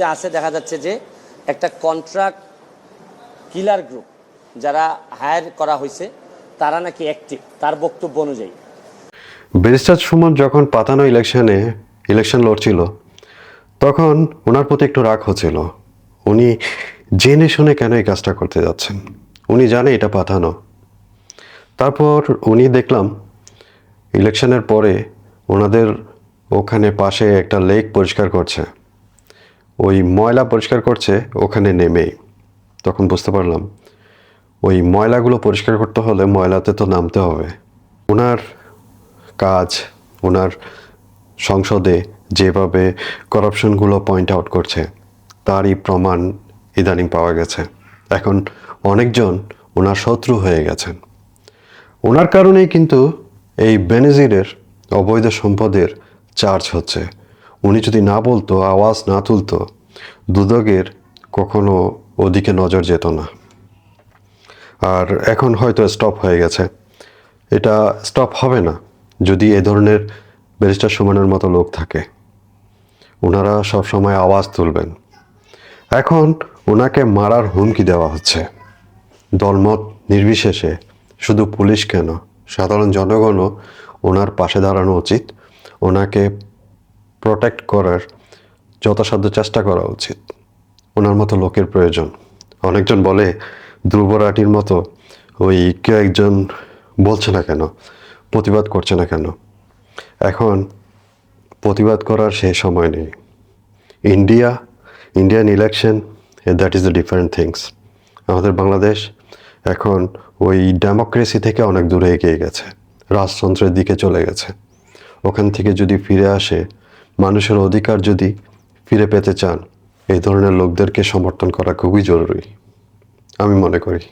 মধ্যে আছে দেখা যাচ্ছে যে একটা কন্ট্রাক্ট কিলার গ্রুপ যারা হায়ার করা হয়েছে তারা নাকি অ্যাক্টিভ, তার বক্তব্য অনুযায়ী। ব্যারিস্টার সুমন যখন পাতানো ইলেকশন লড়ছিল তখন ওনার প্রতি একটু রাগ হচ্ছিল। উনি জেনে শুনে কেন এই কাজটা করতে যাচ্ছেন, উনি জানে এটা পাঠানো। তারপর উনি দেখলাম ইলেকশনের পরে ওনাদের ওখানে পাশে একটা লেক পরিষ্কার করছে, ওই ময়লা পরিষ্কার করছে ওখানে নেমেই। তখন বুঝতে পারলাম ওই ময়লাগুলো পরিষ্কার করতে হলে ময়লাতে তো নামতে হবে। ওনার কাজ, ওনার সংসদে যেভাবে করাপশনগুলো পয়েন্ট আউট করছে তারই প্রমাণ ইদানিং পাওয়া গেছে। এখন অনেকজন ওনার শত্রু হয়ে গেছেন। ওনার কারণেই কিন্তু এই বেনজিরের অবৈধ সম্পদের চার্জ হচ্ছে। উনি যদি না বলতো, আওয়াজ না তুলতো, দুদকের কখনো ওদিকে নজর যেত না। আর এখন হয়তো স্টপ হয়ে গেছে। এটা স্টপ হবে না যদি এ ধরনের ব্যারিস্টার সুমনের মতো লোক থাকে। ওনারা সবসময় আওয়াজ তুলবেন। এখন ওনাকে মারার হুমকি দেওয়া হচ্ছে দলমত নির্বিশেষে। শুধু পুলিশ কেন, সাধারণ জনগণও ওনার পাশে দাঁড়ানো উচিত। ওনাকে প্রোটেক্ট করার যথাসাধ্য চেষ্টা করা উচিত। ওনার মতো লোকের প্রয়োজন। অনেকজন বলে ধ্রুব রাঠির মতো ওই কেউ একজন বলছে না কেন, প্রতিবাদ করছে না কেন। এখন প্রতিবাদ করার সেই সময় নেই। Indian election, that is the different things. আমাদের বাংলাদেশ এখন ওই ডেমোক্রেসি থেকে অনেক দূরে এগিয়ে গেছে, রাজতন্ত্রের দিকে চলে গেছে। ওখান থেকে যদি ফিরে আসে, মানুষের অধিকার যদি ফিরে পেতে চান, এই ধরনের লোকদেরকে সমর্থন করা খুবই জরুরি আমি মনে করি।